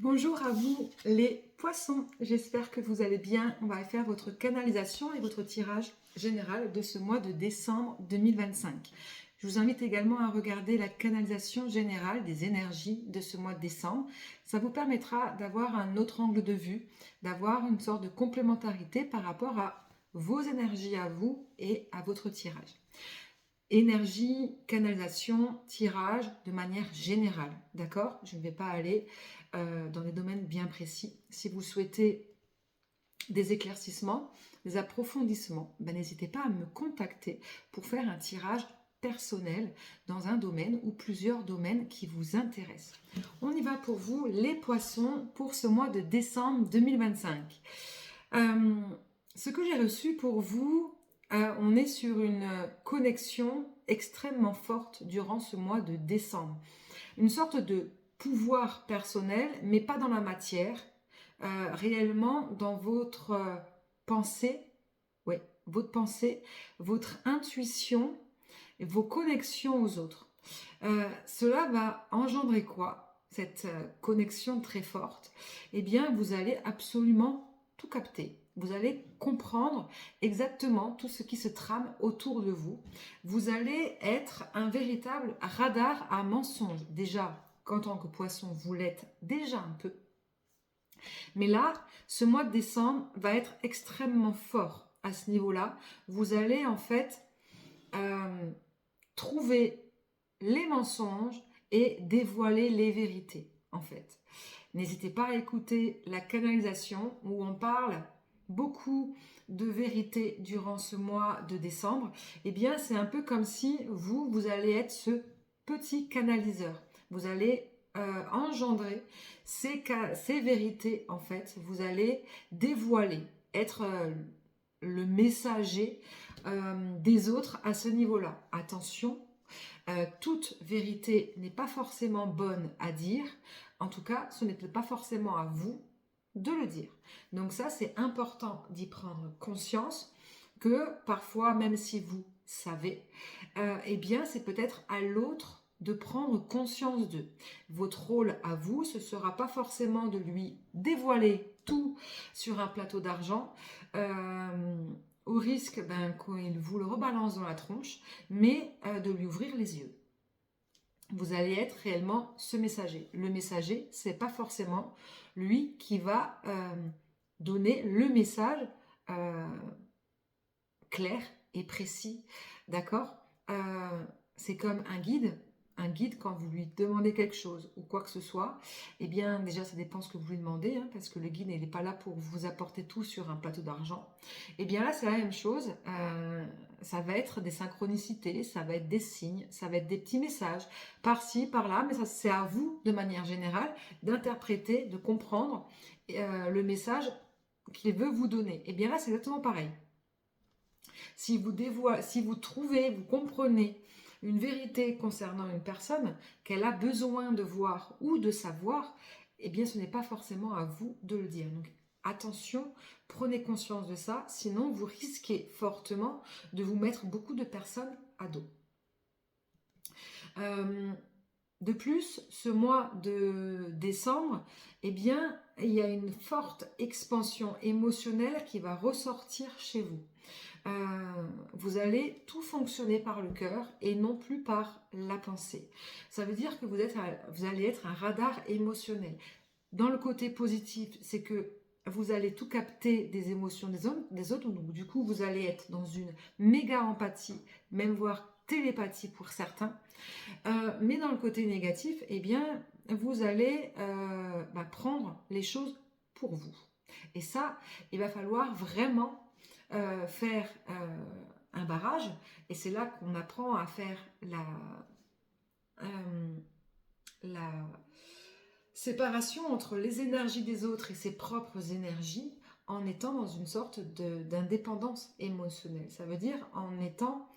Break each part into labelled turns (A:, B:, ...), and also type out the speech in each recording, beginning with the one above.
A: Bonjour à vous les poissons, j'espère que vous allez bien. On va faire votre canalisation et votre tirage général de ce mois de décembre 2025. Je vous invite également à regarder la canalisation générale des énergies de ce mois de décembre. Ça vous permettra d'avoir un autre angle de vue, d'avoir une sorte de complémentarité par rapport à vos énergies à vous et à votre tirage. Énergie, canalisation, tirage de manière générale, d'accord? Je ne vais pas aller dans des domaines bien précis. Si vous souhaitez des éclaircissements, des approfondissements, n'hésitez pas à me contacter pour faire un tirage personnel dans un domaine ou plusieurs domaines qui vous intéressent. On y va pour vous, les poissons, pour ce mois de décembre 2025. Ce que j'ai reçu pour vous, on est sur une connexion extrêmement forte durant ce mois de décembre. Une sorte de pouvoir personnel, mais pas dans la matière, réellement dans votre pensée, ouais, votre pensée, votre intuition, et vos connexions aux autres. Cela va engendrer quoi? Cette connexion très forte. Eh bien, vous allez absolument tout capter. Vous allez comprendre exactement tout ce qui se trame autour de vous. Vous allez être un véritable radar à mensonges. Déjà, qu'en tant que poisson, vous l'êtes déjà un peu. Mais là, ce mois de décembre va être extrêmement fort à ce niveau-là. Vous allez en fait trouver les mensonges et dévoiler les vérités, en fait. N'hésitez pas à écouter la canalisation où on parle beaucoup de vérité durant ce mois de décembre. Eh bien, c'est un peu comme si vous allez être ce petit canaliseur. Vous allez engendrer ces vérités, en fait. Vous allez dévoiler, être le messager des autres à ce niveau-là. Attention, toute vérité n'est pas forcément bonne à dire. En tout cas, ce n'est pas forcément à vous de le dire. Donc ça, c'est important d'y prendre conscience que parfois, même si vous savez, eh bien, c'est peut-être à l'autre de prendre conscience d'eux. Votre rôle à vous, ce ne sera pas forcément de lui dévoiler tout sur un plateau d'argent, au risque qu'il vous le rebalance dans la tronche, mais de lui ouvrir les yeux. Vous allez être réellement ce messager. Le messager, c'est pas forcément lui qui va donner le message clair et précis, d'accord? C'est comme un guide. Un guide, quand vous lui demandez quelque chose ou quoi que ce soit, eh bien déjà ça dépend ce que vous lui demandez, hein, parce que le guide n'est pas là pour vous apporter tout sur un plateau d'argent. Eh bien là c'est la même chose, ça va être des synchronicités, ça va être des signes, ça va être des petits messages par-ci, par-là, mais ça c'est à vous de manière générale d'interpréter, de comprendre le message qu'il veut vous donner. Eh bien là c'est exactement pareil. Si vous trouvez, vous comprenez une vérité concernant une personne qu'elle a besoin de voir ou de savoir, eh bien ce n'est pas forcément à vous de le dire. Donc attention, prenez conscience de ça, sinon vous risquez fortement de vous mettre beaucoup de personnes à dos. De plus, ce mois de décembre, eh bien, il y a une forte expansion émotionnelle qui va ressortir chez vous. Vous allez tout fonctionner par le cœur et non plus par la pensée. Ça veut dire que vous allez être un radar émotionnel. Dans le côté positif, c'est que vous allez tout capter des émotions des autres, donc du coup vous allez être dans une méga empathie, même voire télépathie pour certains. Mais dans le côté négatif, eh bien, vous allez prendre les choses pour vous. Et ça, il va falloir vraiment faire un barrage, et c'est là qu'on apprend à faire la séparation entre les énergies des autres et ses propres énergies en étant dans une sorte d'indépendance émotionnelle. Ça veut dire en étant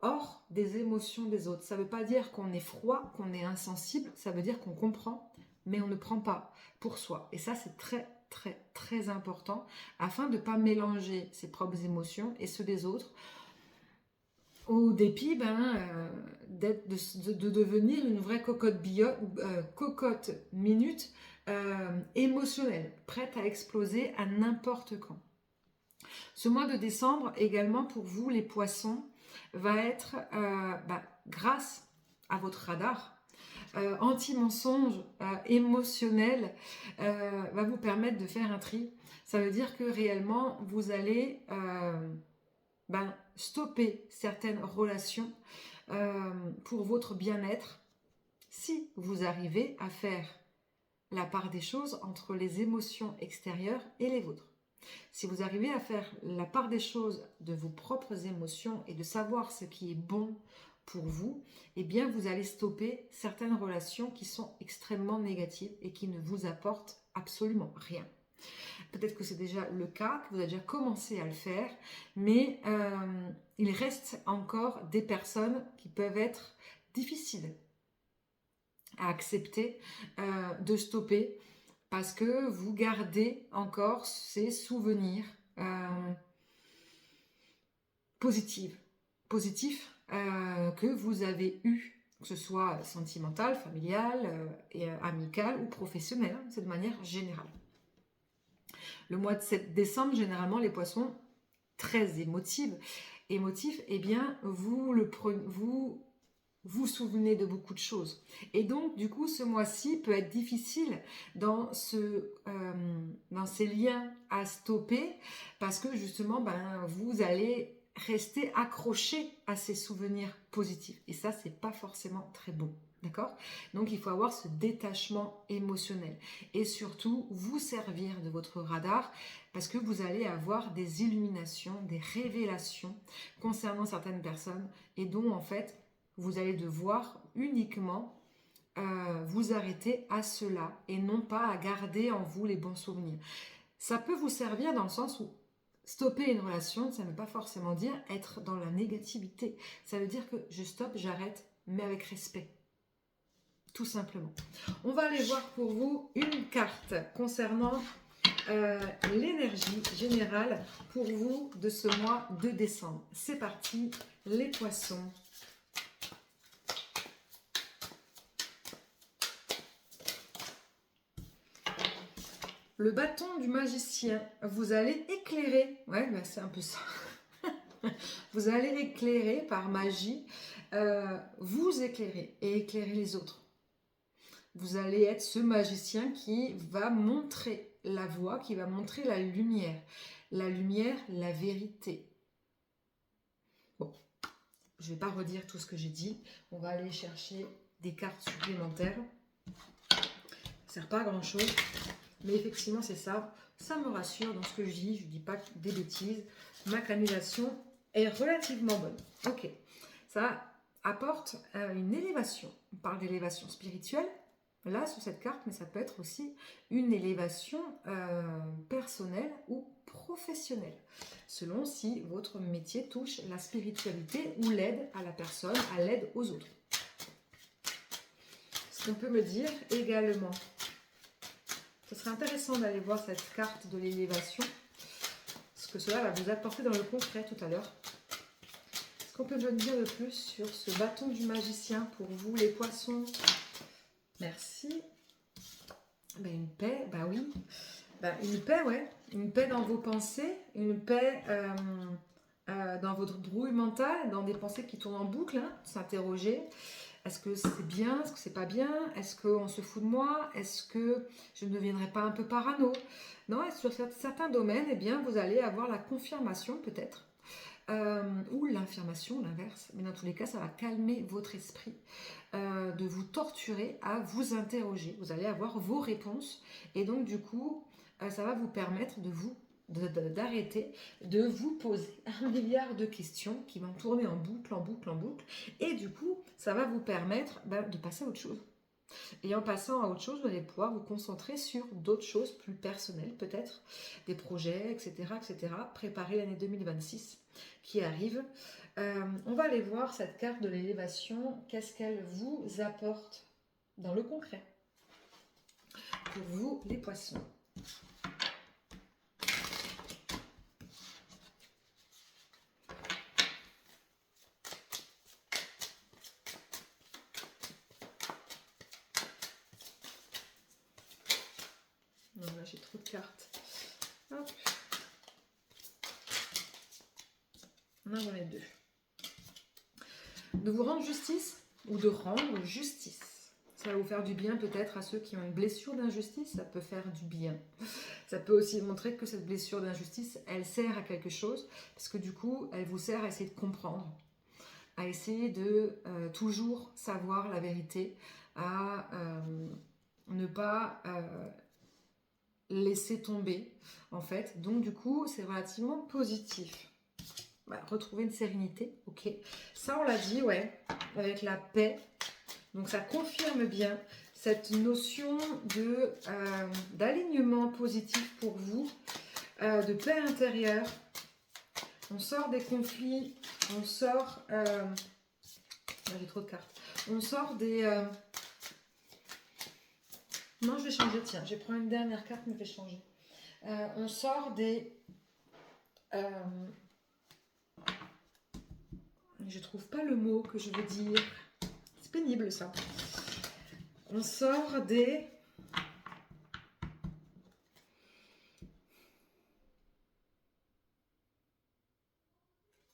A: hors des émotions des autres. Ça ne veut pas dire qu'on est froid, qu'on est insensible, ça veut dire qu'on comprend, mais on ne prend pas pour soi. Et ça, c'est très, très, très important afin de ne pas mélanger ses propres émotions et ceux des autres au dépit de devenir une vraie cocotte minute émotionnelle, prête à exploser à n'importe quand. Ce mois de décembre également pour vous les poissons va être grâce à votre radar anti-mensonge émotionnel va vous permettre de faire un tri. Ça veut dire que réellement vous allez stopper certaines relations pour votre bien-être si vous arrivez à faire la part des choses entre les émotions extérieures et les vôtres. Si vous arrivez à faire la part des choses de vos propres émotions et de savoir ce qui est bon pour vous, eh bien vous allez stopper certaines relations qui sont extrêmement négatives et qui ne vous apportent absolument rien. Peut-être que c'est déjà le cas, que vous avez déjà commencé à le faire, mais il reste encore des personnes qui peuvent être difficiles à accepter, de stopper, parce que vous gardez encore ces souvenirs positifs que vous avez eus, que ce soit sentimental, familial, amical ou professionnel, c'est de manière générale. Le mois de décembre, généralement, les poissons très émotifs, eh bien, vous souvenez de beaucoup de choses. Et donc, du coup, ce mois-ci peut être difficile dans ces liens à stopper parce que justement, vous allez rester accroché à ces souvenirs positifs. Et ça, c'est pas forcément très bon. D'accord? Donc, il faut avoir ce détachement émotionnel et surtout vous servir de votre radar parce que vous allez avoir des illuminations, des révélations concernant certaines personnes et dont en fait, vous allez devoir uniquement vous arrêter à cela et non pas à garder en vous les bons souvenirs. Ça peut vous servir dans le sens où stopper une relation, ça ne veut pas forcément dire être dans la négativité. Ça veut dire que je stoppe, j'arrête, mais avec respect. Tout simplement. On va aller voir pour vous une carte concernant l'énergie générale pour vous de ce mois de décembre. C'est parti, les poissons. Le bâton du magicien, vous allez éclairer, c'est un peu ça, vous allez éclairer par magie, vous éclairer et éclairer les autres. Vous allez être ce magicien qui va montrer la voie, qui va montrer la lumière, la vérité. Bon, je ne vais pas redire tout ce que j'ai dit, on va aller chercher des cartes supplémentaires, ça ne sert pas à grand chose. Mais effectivement, c'est ça. Ça me rassure dans ce que je dis. Je ne dis pas des bêtises. Ma canalisation est relativement bonne. Ok. Ça apporte une élévation. On parle d'élévation spirituelle, là, sur cette carte, mais ça peut être aussi une élévation personnelle ou professionnelle, selon si votre métier touche la spiritualité ou l'aide à la personne, à l'aide aux autres. Ce qu'on peut me dire également, ce serait intéressant d'aller voir cette carte de l'élévation, ce que cela va vous apporter dans le concret tout à l'heure. Est-ce qu'on peut me dire de plus sur ce bâton du magicien pour vous, les poissons? Merci. Une paix, oui. Une paix, ouais. Une paix dans vos pensées, une paix dans votre brouille mentale, dans des pensées qui tournent en boucle, s'interroger. Est-ce que c'est bien? Est-ce que c'est pas bien? Est-ce qu'on se fout de moi? Est-ce que je ne deviendrai pas un peu parano? Non, et sur certains domaines, eh bien, vous allez avoir la confirmation peut-être, ou l'infirmation, l'inverse. Mais dans tous les cas, ça va calmer votre esprit, de vous torturer à vous interroger. Vous allez avoir vos réponses et donc du coup, ça va vous permettre d'arrêter de vous poser 1 milliard de questions qui vont tourner en boucle, et du coup, ça va vous permettre de passer à autre chose. Et en passant à autre chose, vous allez pouvoir vous concentrer sur d'autres choses plus personnelles, peut-être des projets, etc., etc. Préparer l'année 2026 qui arrive. On va aller voir cette carte de l'élévation. Qu'est-ce qu'elle vous apporte dans le concret pour vous, les poissons? Non, là j'ai trop de cartes. Hop. On en met 2. De vous rendre justice ou de rendre justice. Ça va vous faire du bien peut-être à ceux qui ont une blessure d'injustice, ça peut faire du bien. Ça peut aussi montrer que cette blessure d'injustice, elle sert à quelque chose, parce que du coup, elle vous sert à essayer de comprendre, à essayer de toujours savoir la vérité, à ne pas laisser tomber, en fait. Donc du coup, c'est relativement positif. Voilà, retrouver une sérénité, ok. Ça, on l'a dit, ouais, avec la paix. Donc ça confirme bien cette notion de d'alignement positif pour vous, de paix intérieure. On sort des conflits, on sort... j'ai trop de cartes. On sort des... Non, je vais changer, tiens, je vais prendre une dernière carte, mais je vais changer. On sort des... Je trouve pas le mot que je veux dire. C'est pénible, ça. On sort des...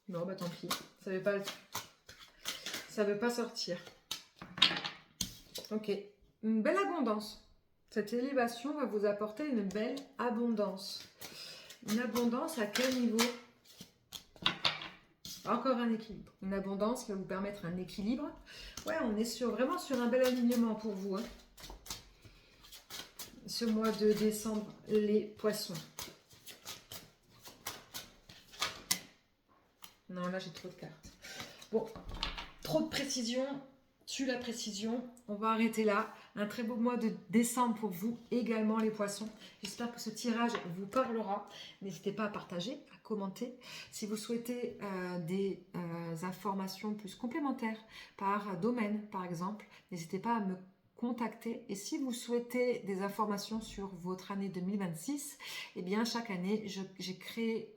A: Non, bah tant pis. Ça veut pas sortir. Ok. Une belle abondance. Cette élévation va vous apporter une belle abondance. Une abondance à quel niveau? Encore un équilibre. Une abondance qui va vous permettre un équilibre. Ouais, on est vraiment sur un bel alignement pour vous. Hein. Ce mois de décembre, les poissons. Non, là j'ai trop de cartes. Bon, trop de précision. Tue la précision. On va arrêter là. Un très beau mois de décembre pour vous également les poissons. J'espère que ce tirage vous parlera. N'hésitez pas à partager, à commenter. Si vous souhaitez des informations plus complémentaires par domaine par exemple, n'hésitez pas à me contacter. Et si vous souhaitez des informations sur votre année 2026, eh bien chaque année j'ai créé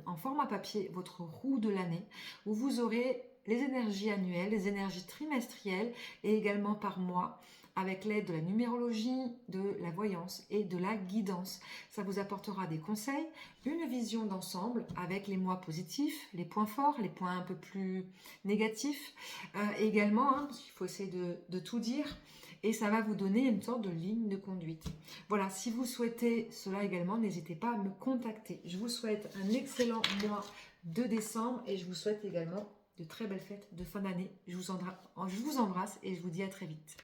A: en format papier votre roue de l'année où vous aurez les énergies annuelles, les énergies trimestrielles et également par mois avec l'aide de la numérologie, de la voyance et de la guidance. Ça vous apportera des conseils, une vision d'ensemble avec les mois positifs, les points forts, les points un peu plus négatifs également, hein, parce qu'il faut essayer de tout dire. Et ça va vous donner une sorte de ligne de conduite. Voilà, si vous souhaitez cela également, n'hésitez pas à me contacter. Je vous souhaite un excellent mois de décembre et je vous souhaite également de très belles fêtes de fin d'année. Je vous embrasse et je vous dis à très vite.